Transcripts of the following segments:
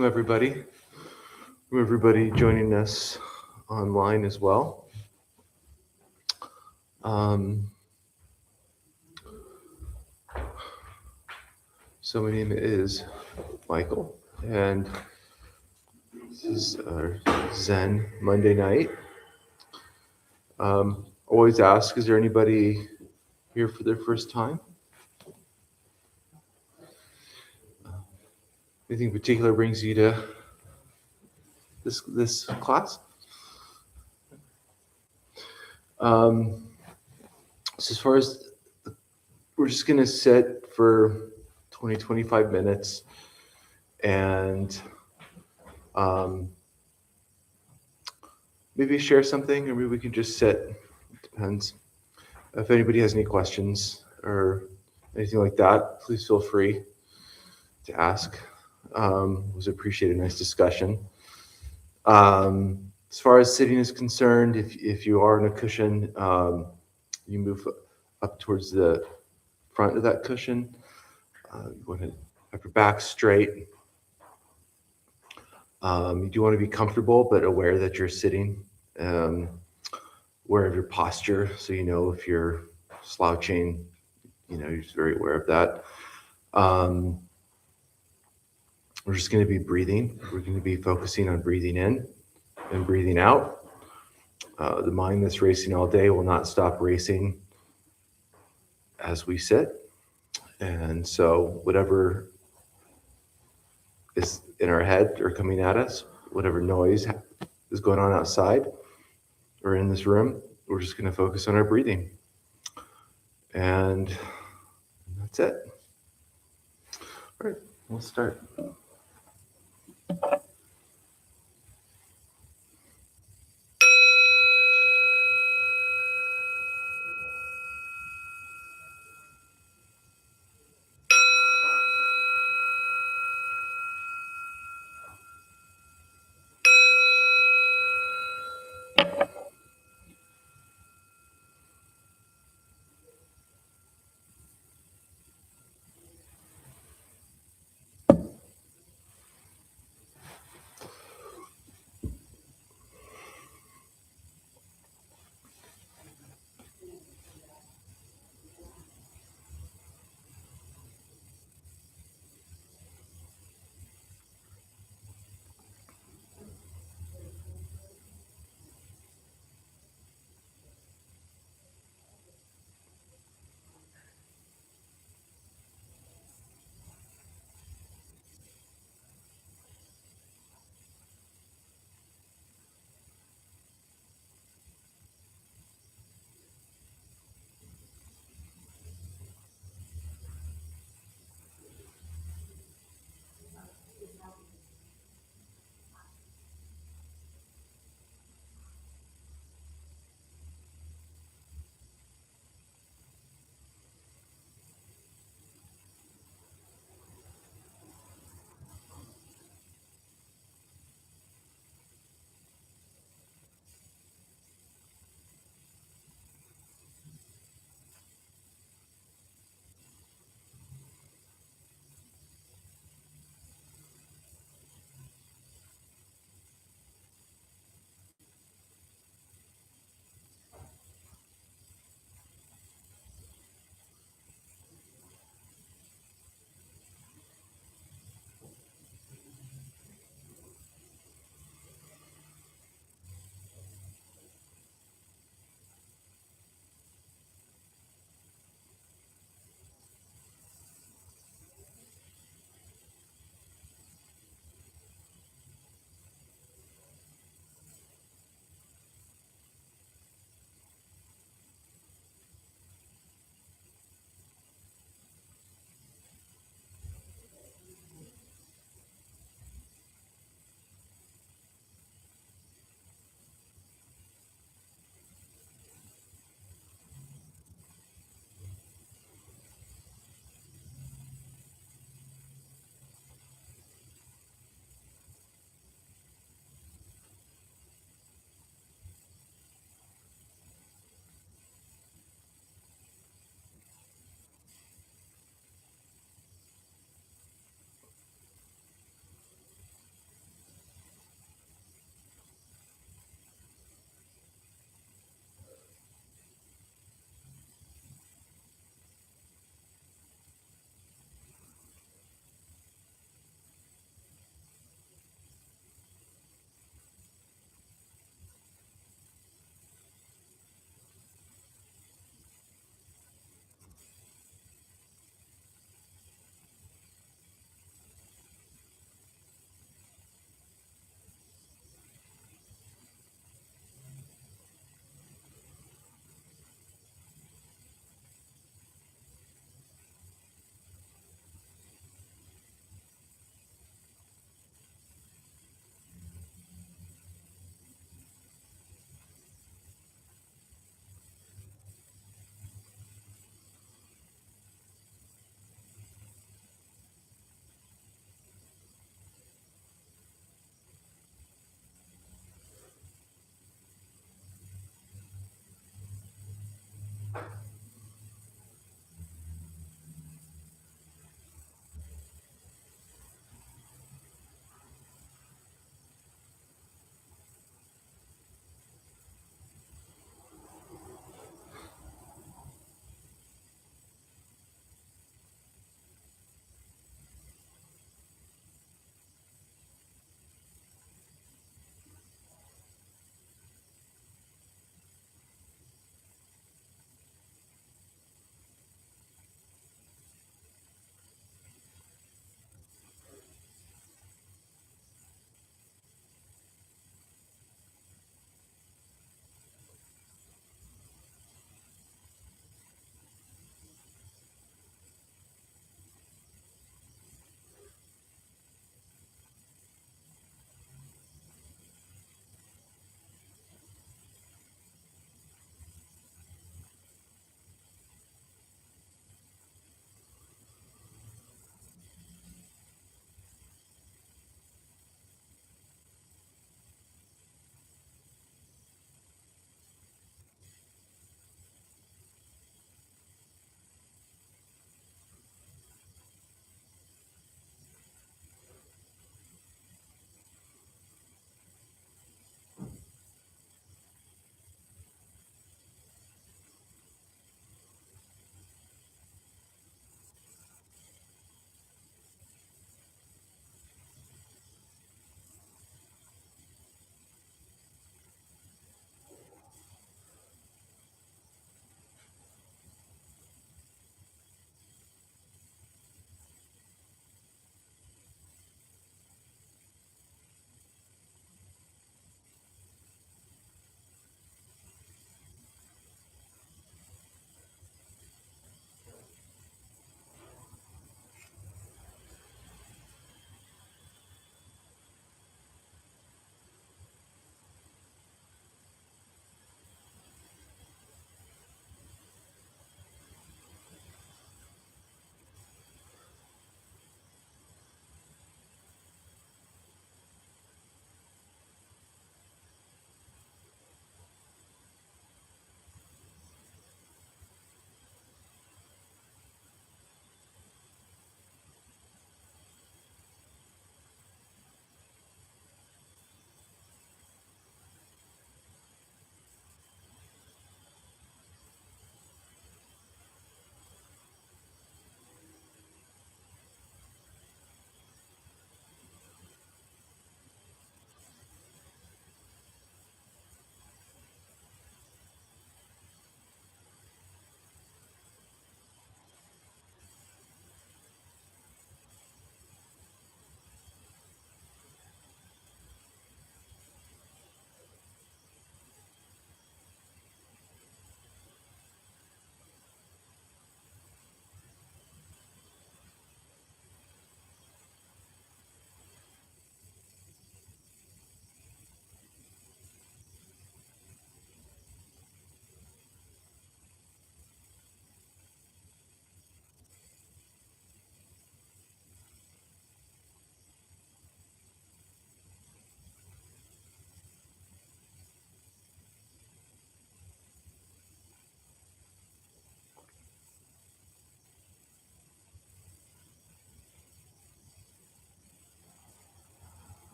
Welcome everybody. Everybody joining us online as well. So my name is Michael, and this is our Zen Monday night. Always ask, is there anybody here for their first time? Anything particular brings you to this class? So as far as, we're just going to sit for 20-25 minutes and maybe share something, or maybe we can just sit. It depends. If anybody has any questions or anything like that, please feel free to ask. Was appreciate a nice discussion. As far as sitting is concerned, if you are on a cushion, you move up towards the front of that cushion. You want to have your back straight. You do want to be comfortable, but aware that you're sitting. Aware of your posture, so you know if you're slouching, you're just very aware of that. We're just going to be breathing. We're going to be focusing on breathing in and breathing out. The mind that's racing all day will not stop racing as we sit. And so whatever is in our head or coming at us, whatever noise is going on outside or in this room, we're just going to focus on our breathing. And that's it. All right, we'll start.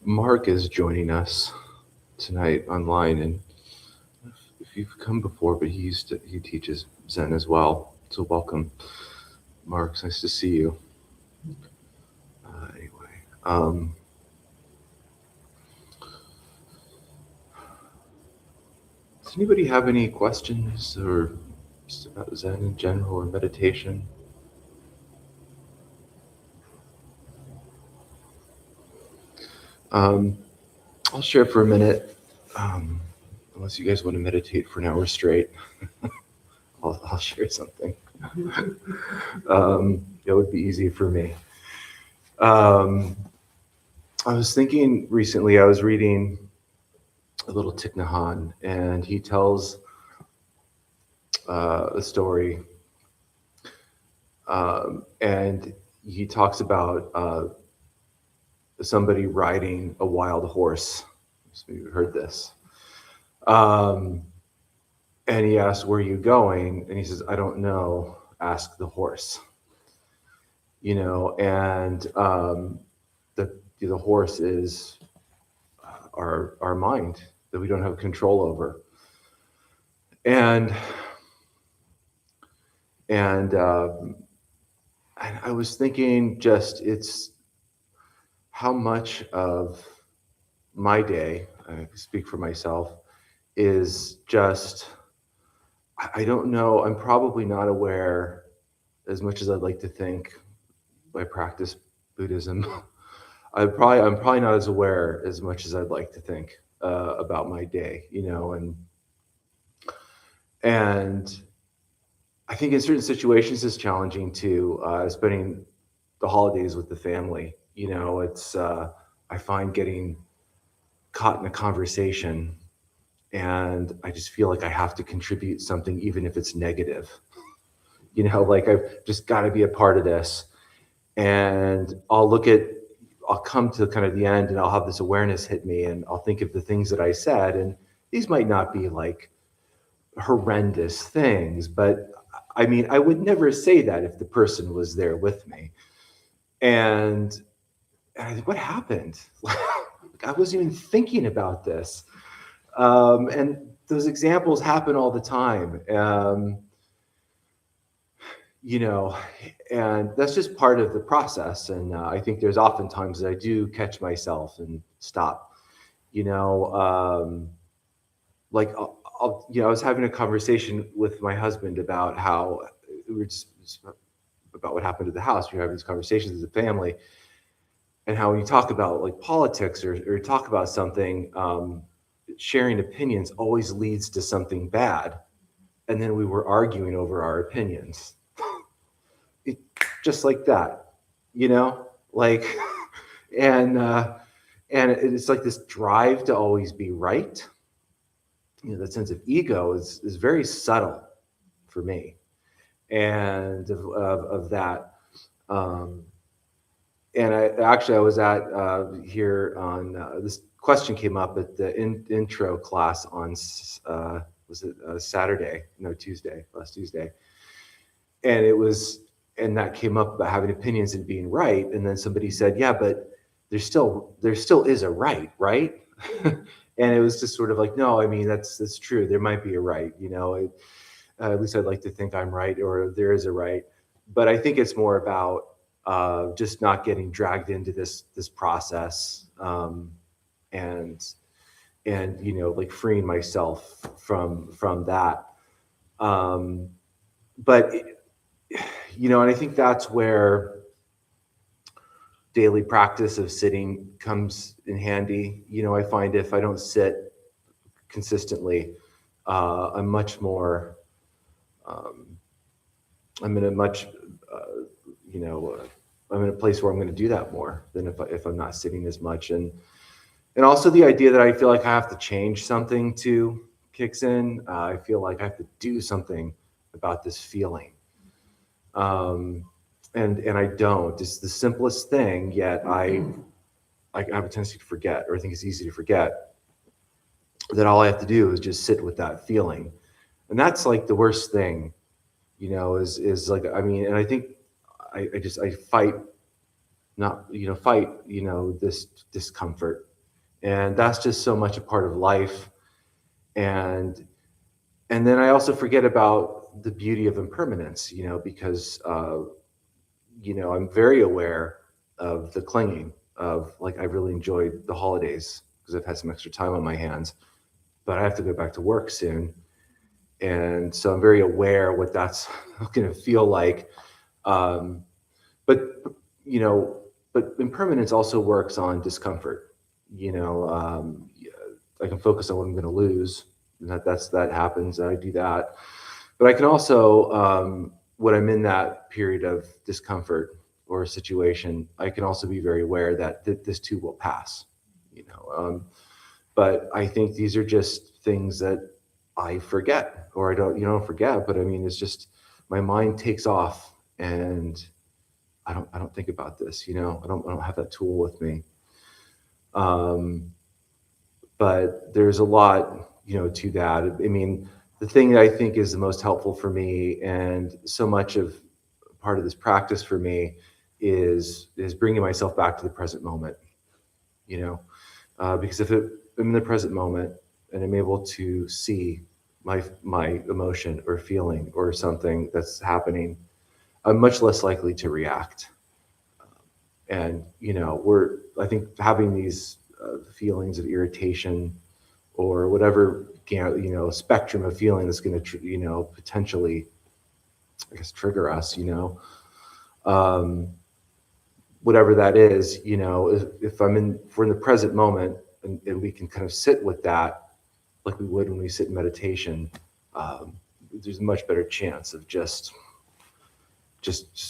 Mark is joining us tonight online, and if you've come before, but he teaches Zen as well. So welcome, Mark. It's nice to see you. Anyway, does anybody have any questions or just about Zen in general or meditation? I'll share for a minute, unless you guys want to meditate for an hour straight. I'll share something. It would be easy for me. I was thinking recently, I was reading a little Thich Nhat Hanh, and he tells a story, and he talks about somebody riding a wild horse. So you heard this. And he asks, "Where are you going?" And he says, "I don't know. Ask the horse." And the horse is our mind that we don't have control over. And I was thinking, it's how much of my day, I speak for myself, is just, I don't know, I'm probably not aware as much as I'd like to think. I practice Buddhism. I'm probably not as aware as much as I'd like to think about my day, and I think in certain situations it's challenging to spending the holidays with the family. It's I find getting caught in a conversation, and I just feel like I have to contribute something, even if it's negative. Like I've just got to be a part of this, and I'll come to kind of the end, and I'll have this awareness hit me, and I'll think of the things that I said, and these might not be like horrendous things, but I mean, I would never say that if the person was there with me. And I think, what happened? I wasn't even thinking about this. And those examples happen all the time. And that's just part of the process. And I think there's often times that I do catch myself and stop. Like I was having a conversation with my husband about how we were just about what happened at the house. We were having these conversations as a family, and how when you talk about like politics or talk about something, sharing opinions always leads to something bad, and then we were arguing over our opinions, just like that, like, and it's like this drive to always be right. That sense of ego is very subtle for me, and of that. And I was at here on this question came up at the intro class on was it Saturday? No, Tuesday, last Tuesday, and that came up about having opinions and being right, and then somebody said, "Yeah, but there still is a right?" And it was just sort of like, no, I mean, that's true. There might be a right, at least I'd like to think I'm right, or there is a right. But I think it's more about just not getting dragged into this process, and like freeing myself from that. But and I think that's where daily practice of sitting comes in handy. I find if I don't sit consistently, I'm much more, I'm in a much, I'm in a place where I'm going to do that more than if I'm not sitting as much. And also the idea that I feel like I have to change something to kicks in. I feel like I have to do something about this feeling. And I don't. It's the simplest thing, yet I have a tendency to forget, or I think it's easy to forget that all I have to do is just sit with that feeling. And that's like the worst thing, is like, I mean, and I think I fight, not, fight, this discomfort, And that's just so much a part of life. And then I also forget about the beauty of impermanence, because I'm very aware of the clinging of, like, I really enjoyed the holidays because I've had some extra time on my hands, but I have to go back to work soon. And so I'm very aware what that's going to feel like. Um, but, you know, but impermanence also works on discomfort. I can focus on what I'm going to lose. And that happens. I do that. But I can also, when I'm in that period of discomfort or a situation, I can also be very aware that this too will pass. But I think these are just things that I forget, or I don't forget, but I mean, it's just my mind takes off, and I don't think about this. I don't have that tool with me. Um, but there's a lot, to that. I mean, the thing that I think is the most helpful for me, and so much of part of this practice for me, is bringing myself back to the present moment. Because if I'm in the present moment and I'm able to see my emotion or feeling or something that's happening, I'm much less likely to react. And I think having these feelings of irritation or whatever spectrum of feeling that's going to potentially, I guess, trigger us. Um, Whatever that is, if we're in the present moment, and we can kind of sit with that like we would when we sit in meditation, there's a much better chance of just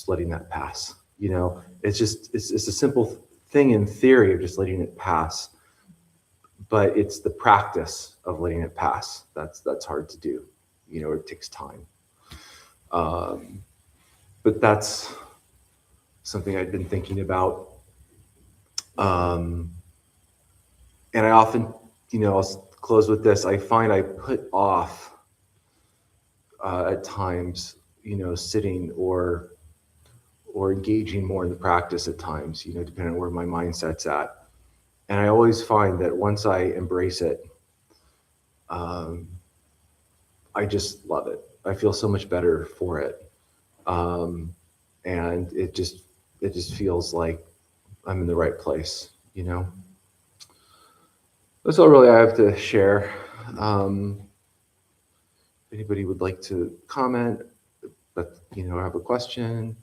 letting that pass. It's a simple thing in theory of just letting it pass, but it's the practice of letting it pass that's hard to do. It takes time. But that's something I've been thinking about. And I often, I'll close with this. I find I put off at times, sitting or engaging more in the practice at times, depending on where my mindset's at. And I always find that once I embrace it, I just love it. I feel so much better for it. And it just feels like I'm in the right place, That's all really I have to share. If anybody would like to comment, but have a question,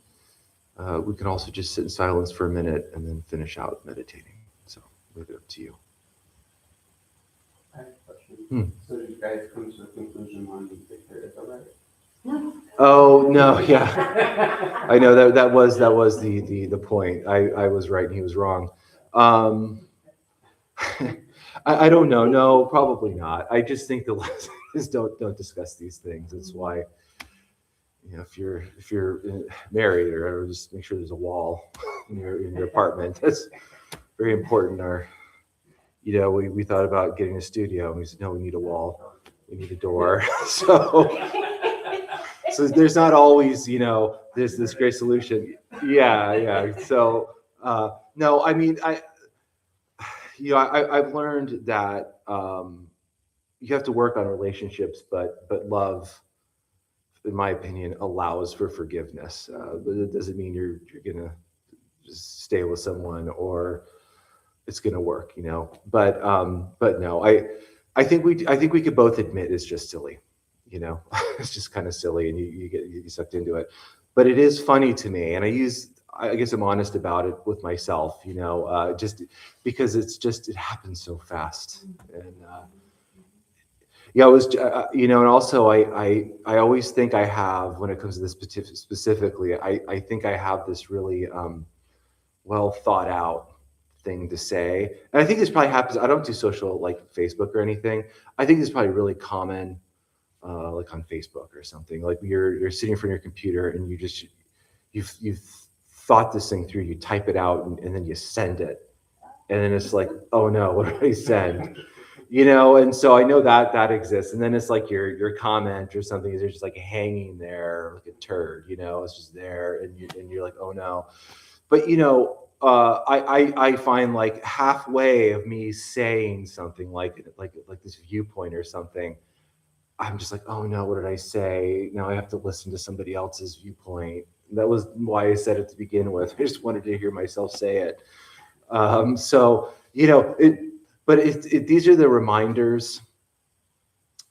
we can also just sit in silence for a minute and then finish out meditating. So leave it up to you. I have a question. So did you guys come to a conclusion on Victor is alright? No. Oh no, yeah. I know that was the point. I was right and he was wrong. I don't know. No, probably not. I just think the lesson is don't discuss these things. That's why, if you're married or whatever, just make sure there's a wall in your apartment. That's very important. Or we thought about getting a studio, and we said no, we need a wall, we need a door. So there's not always there's this great solution. Yeah. So no, I mean I've learned that you have to work on relationships, but love, in my opinion, allows for forgiveness. But it doesn't mean you're gonna just stay with someone or it's gonna work, But no, I think we could both admit it's just silly, It's just kind of silly, and you get sucked into it. But it is funny to me, and I guess I'm honest about it with myself, just because it happens so fast. And yeah, it was, and also I always think I have, when it comes to this specifically, I think I have this really well thought out thing to say. And I think this probably happens. I don't do social like Facebook or anything. I think this is probably really common, like on Facebook or something. Like you're sitting in front of your computer and you've thought this thing through. You type it out and then you send it, and then it's like, oh no, what did I send? And so I know that exists. And then it's like your comment or something is just like hanging there like a turd, it's just there, and you're like, oh no. But I find like halfway of me saying something like this viewpoint or something, I'm just like, oh no, what did I say? Now I have to listen to somebody else's viewpoint. That was why I said it to begin with. I just wanted to hear myself say it. So but these are the reminders,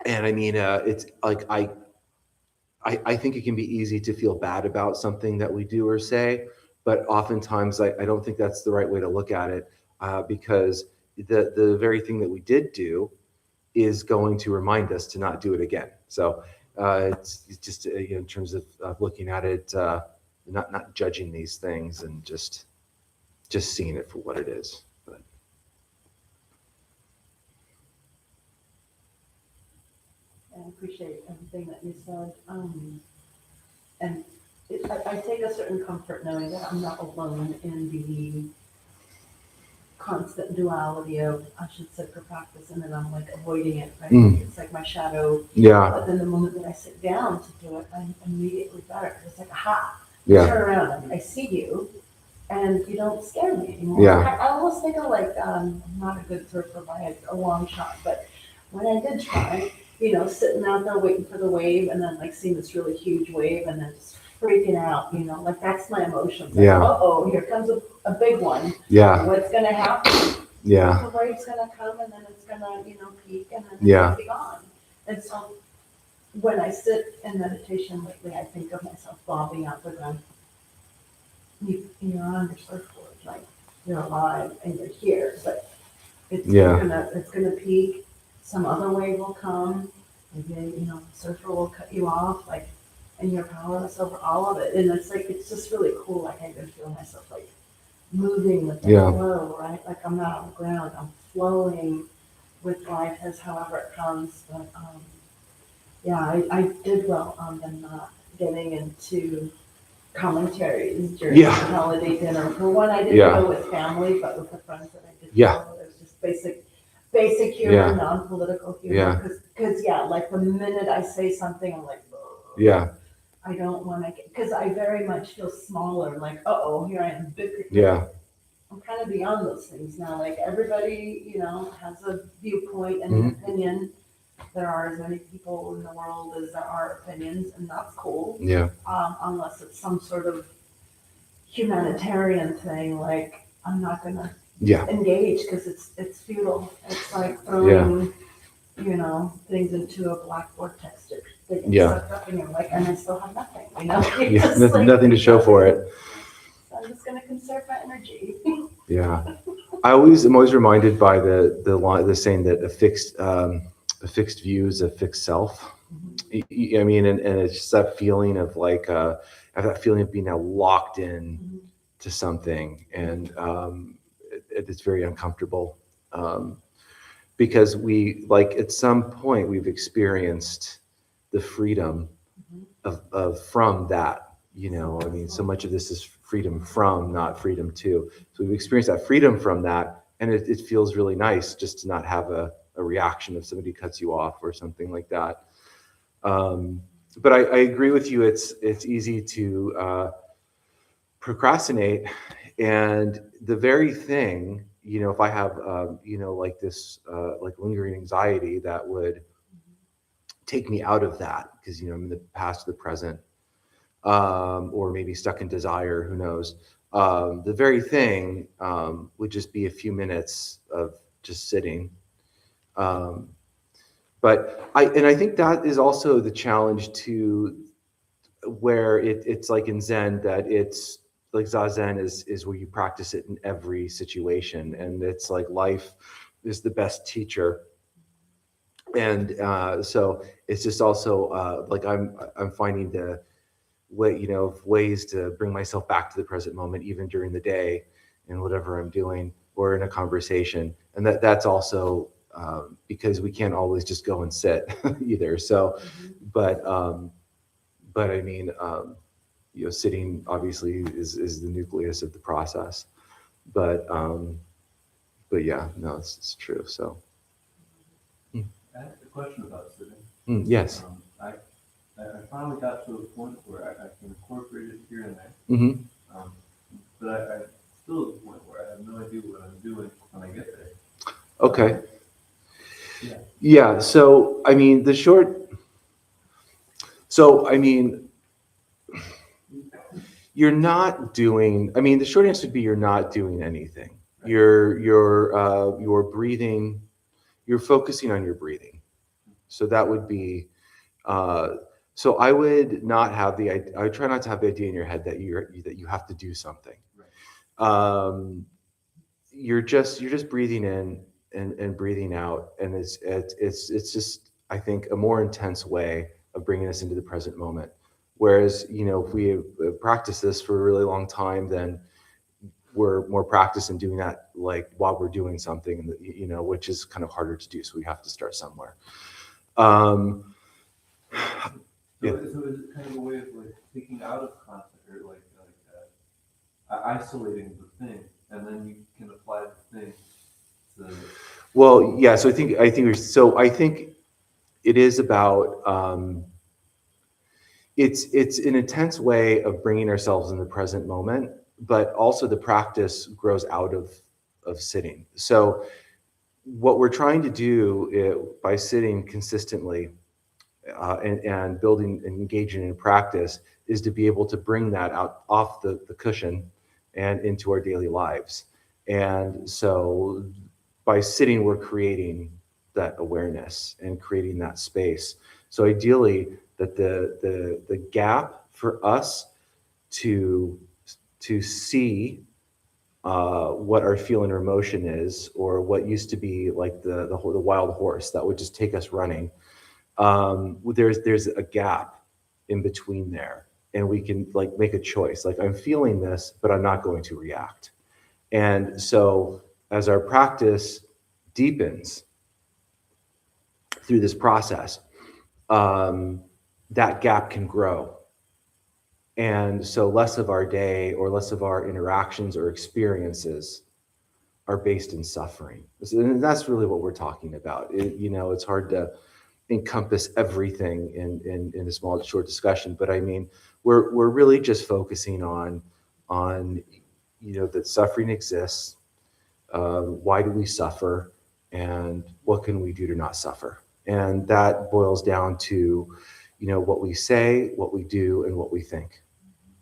and I mean, it's like I think it can be easy to feel bad about something that we do or say, but oftentimes I don't think that's the right way to look at it, because the very thing that we did do is going to remind us to not do it again. So it's just in terms of looking at it, not judging these things and just seeing it for what it is. But I appreciate everything that you said. And I take a certain comfort knowing that I'm not alone in the constant duality of, I should sit for practice and then I'm like avoiding it, right? It's like my shadow. Yeah. But then the moment that I sit down to do it, I'm immediately better. It's like, aha, Yeah. turn around, I see you, and you don't scare me anymore. Yeah. I almost think of like, I'm not a good surfer by a long shot, but when I did try, sitting out there waiting for the wave and then like seeing this really huge wave and then just freaking out, like that's my emotions. Like, Yeah. uh-oh, here comes a big one. Yeah. What's gonna happen? Yeah. The wave's gonna come and then it's gonna, peak and then it's Yeah. gonna be gone. And so when I sit in meditation lately, I think of myself bobbing out the ground. You're on your surfboard, like you're alive and you're here, but it's gonna peak. Some other wave will come, maybe the surfer will cut you off, like, and you're powerless over all of it. And it's like it's just really cool. Like I can feel myself like moving with the flow, right? Like I'm not on the ground. I'm flowing with life as however it comes. But I did well on them not getting into commentaries during the holiday dinner. For one, I didn't go with family, but with the friends that I did go, there's just basic humor, non-political humor. Because like the minute I say something, I'm like, oh, I don't want to because I very much feel smaller. Like, here I am, big. Yeah. I'm kind of beyond those things now. Like everybody, has a viewpoint and an opinion. There are as many people in the world as there are opinions, and that's cool. Yeah. Unless it's some sort of humanitarian thing, like I'm not gonna engage because it's futile. It's like throwing, things into a black vortex. They get sucked up and you're like, and I still have nothing, nothing to show for it. So I'm just gonna conserve my energy. Yeah. I'm always reminded by the saying that a fixed view is a fixed self. I mean, and it's just that feeling of like, I have that feeling of being now locked in to something, and it's very uncomfortable, because we like at some point we've experienced the freedom of from that. I mean, so much of this is freedom from, not freedom to. So we've experienced that freedom from that, and it feels really nice just to not have a reaction if somebody cuts you off or something like that. But I agree with you. It's easy to procrastinate, and the very thing, if I have like this like lingering anxiety that would take me out of that, because I'm in the past, the present, or maybe stuck in desire, who knows. The very thing would just be a few minutes of just sitting. But I think that is also the challenge to where it's like in Zen, that it's like zazen is where you practice it in every situation, and it's like life is the best teacher. And so it's just also like I'm finding the way, ways to bring myself back to the present moment, even during the day and whatever I'm doing or in a conversation. And that's also because we can't always just go and sit either. So, but I mean, sitting obviously is the nucleus of the process. But yeah, no, it's true. So. I have a question about sitting. Yes. I finally got to a point where I can incorporate it here and there. Mm-hmm. But still at the point where I have no idea what I'm doing when I get there. Okay. Yeah. Yeah. So, I mean, you're not doing, I mean, the short answer would be you're not doing anything. Right. You're breathing, you're focusing on your breathing. So that would be, so I would not have I would try not to have the idea in your head that you have to do something. Right. You're just breathing in and breathing out, and it's just, I think, a more intense way of bringing us into the present moment. Whereas, if we have practiced this for a really long time, then we're more practiced in doing that like while we're doing something, which is kind of harder to do. So we have to start somewhere. So, Yeah. so is it kind of a way of like taking out of concept, or isolating the thing, and then you can apply the thing to. Well, yeah. So I think it is about. It's an intense way of bringing ourselves in the present moment, but also the practice grows out of sitting. So what we're trying to do by sitting consistently and building and engaging in practice is to be able to bring that out off the cushion and into our daily lives. And so by sitting, we're creating that awareness and creating that space. So ideally, that the gap for us to see what our feeling or emotion is, or what used to be like the wild horse that would just take us running. There's a gap in between there, and we can like make a choice. Like, I'm feeling this, but I'm not going to react. And so as our practice deepens through this process, that gap can grow. And so less of our day or less of our interactions or experiences are based in suffering. And that's really what we're talking about. It's hard to encompass everything in a small, short discussion, but I mean, we're really just focusing on that suffering exists. Why do we suffer, and what can we do to not suffer? And that boils down to, what we say, what we do, and what we think.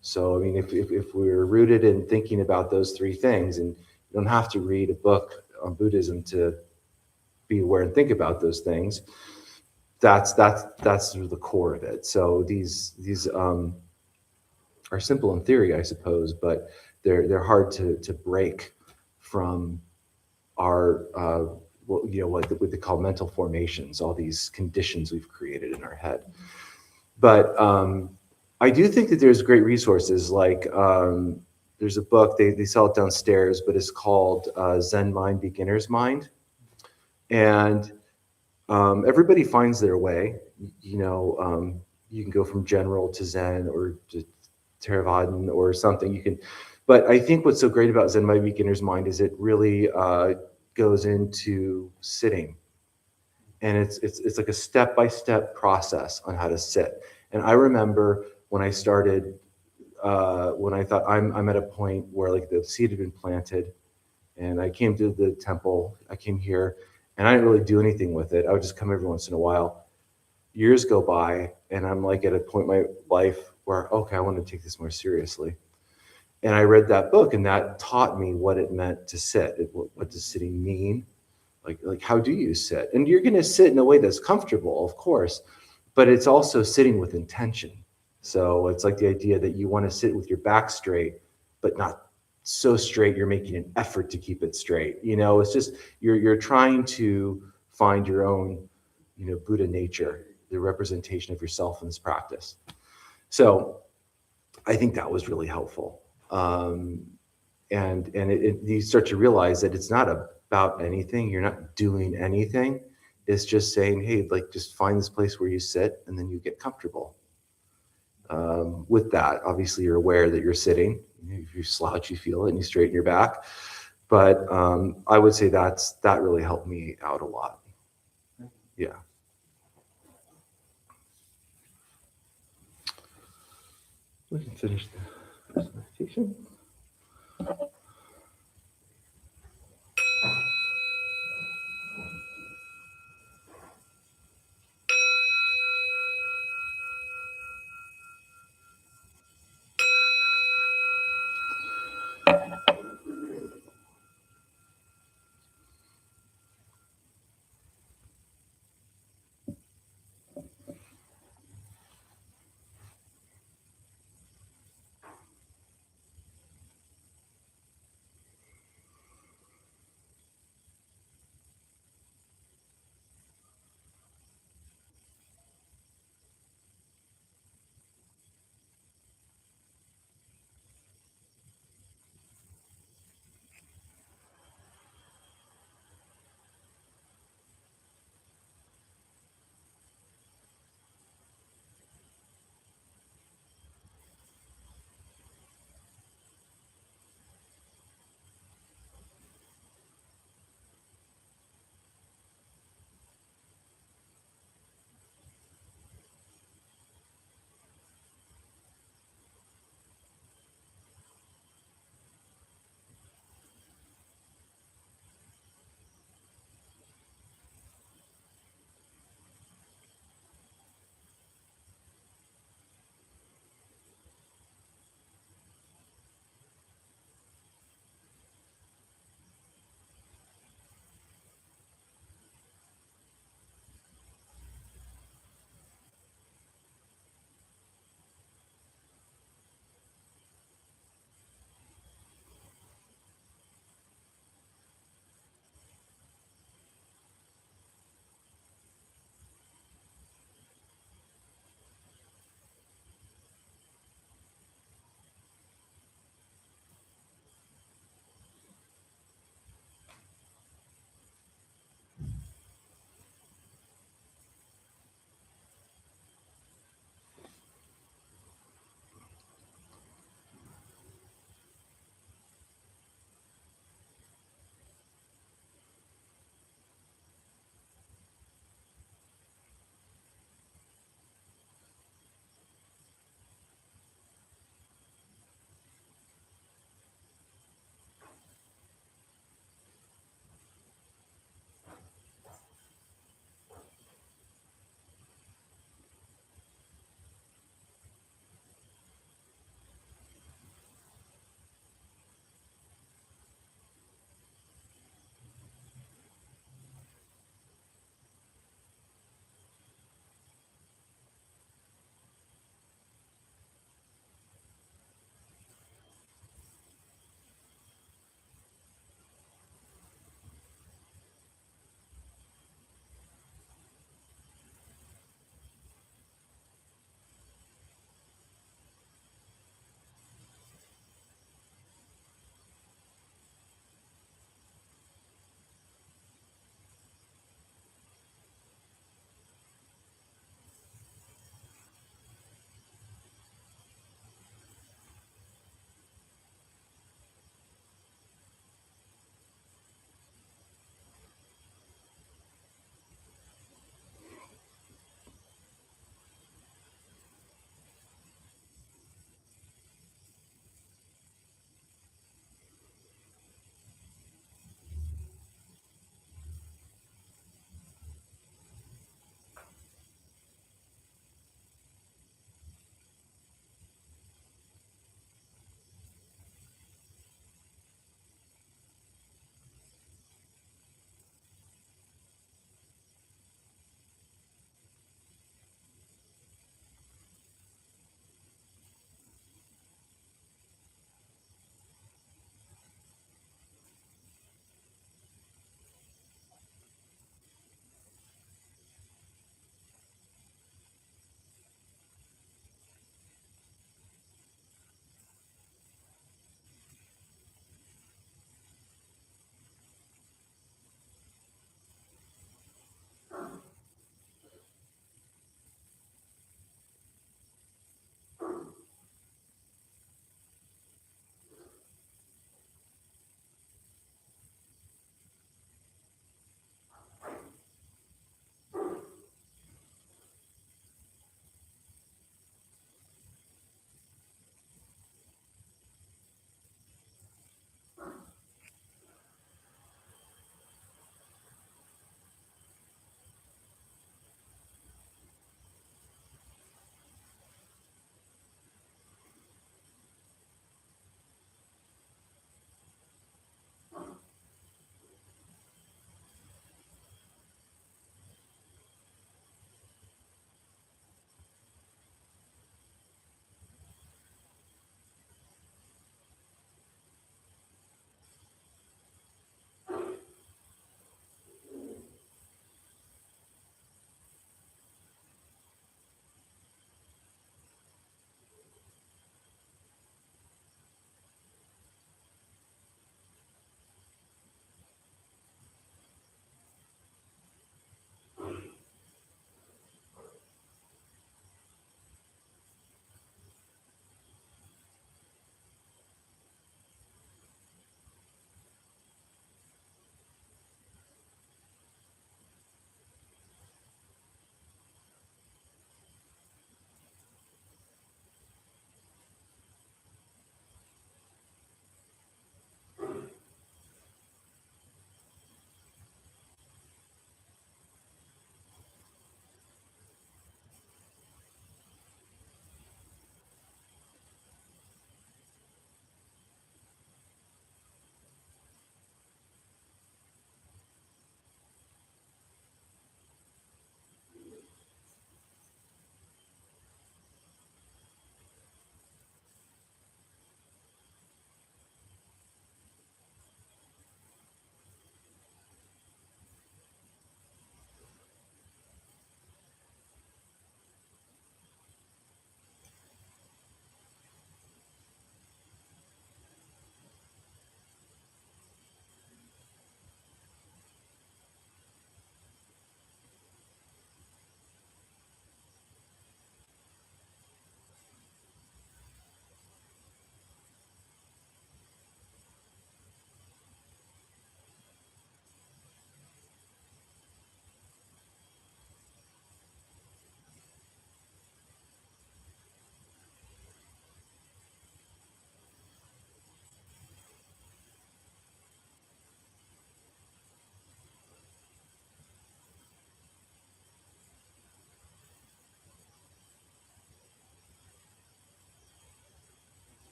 So, I mean, if we're rooted in thinking about those three things, and you don't have to read a book on Buddhism to be aware and think about those things, that's sort of the core of it. So these are simple in theory, I suppose, but they're hard to break from our what they call mental formations, all these conditions we've created in our head. But I do think that there's great resources. Like there's a book, they sell it downstairs, but it's called Zen Mind, Beginner's Mind. And everybody finds their way. You can go from general to Zen or to Theravadan or something. But I think what's so great about Zen Mind, Beginner's Mind is it really goes into sitting. And it's like a step-by-step process on how to sit. And I remember when I started, when I thought I'm at a point where like the seed had been planted, and I came to the temple, I came here, and I didn't really do anything with it. I would just come every once in a while. Years go by, and I'm like at a point in my life where, okay, I want to take this more seriously. And I read that book, and that taught me what it meant to sit. What does sitting mean? Like how do you sit? And you're going to sit in a way that's comfortable, of course, but it's also sitting with intention. So it's like the idea that you want to sit with your back straight, but not so straight you're making an effort to keep it straight. It's just you're trying to find your own, Buddha nature, the representation of yourself in this practice. So I think that was really helpful. And you start to realize that it's not about anything. You're not doing anything. It's just saying, hey, like just find this place where you sit, and then you get comfortable. With that, obviously, you're aware that you're sitting. If you slouch, you feel it, and you straighten your back. But I would say that really helped me out a lot. Yeah. We can finish the meditation.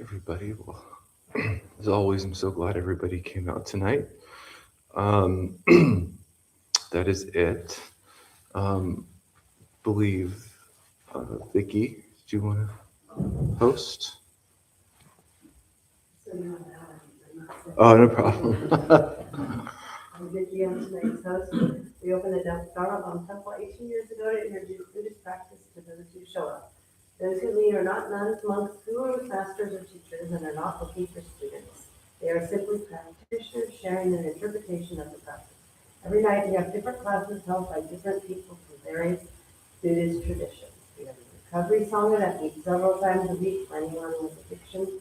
everybody. Well, as always, I'm so glad everybody came out tonight. That is it. Believe, Vicky, do you want to host? So you want to add, Oh, no problem. I'm Vicky, I'm tonight's host. We opened the Dharmabumtemple 18 years ago to introduce Buddhist practice to those who show up. Those who lead are not nuns, monks, gurus, masters, or teachers, and are not looking for students. They are simply practitioners sharing their interpretation of the practice. Every night we have different classes held by different people from various Buddhist traditions. We have a recovery sangha that meets several times a week for anyone with addiction,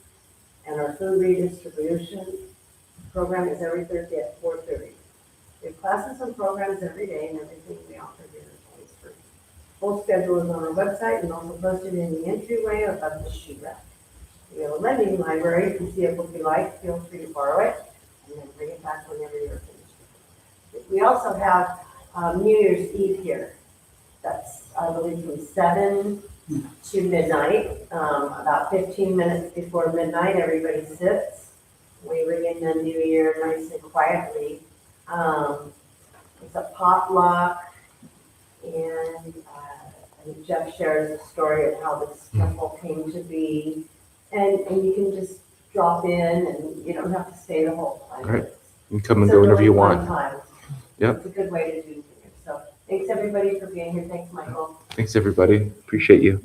and our food redistribution program is every Thursday at 4:30. We have classes and programs every day, and everything we offer here is always free. Full schedule is on our website and also posted in the entryway above the shoe rack. We have a lending library. If you see a book you like, feel free to borrow it and then bring it back whenever you're finished. We also have New Year's Eve here. That's, I believe, from 7 to midnight. About 15 minutes before midnight, everybody sits. We ring in the new year nice and quietly. It's a potluck, and I think Jeff shares a story of how this temple came to be. And you can just drop in, and you don't have to stay the whole time. Right. You can come and go whenever you want. Yep. It's a good way to do things. So thanks everybody for being here. Thanks, Michael. Thanks, everybody. Appreciate you.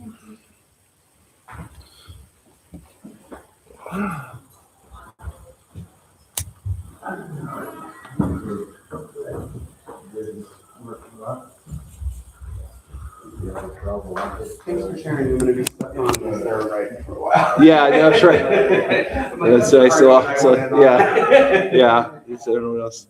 Thanks for sharing. I'm going to be stuck on there right for a while. Yeah, that's right. That's I still, so yeah, yeah. It's everyone else.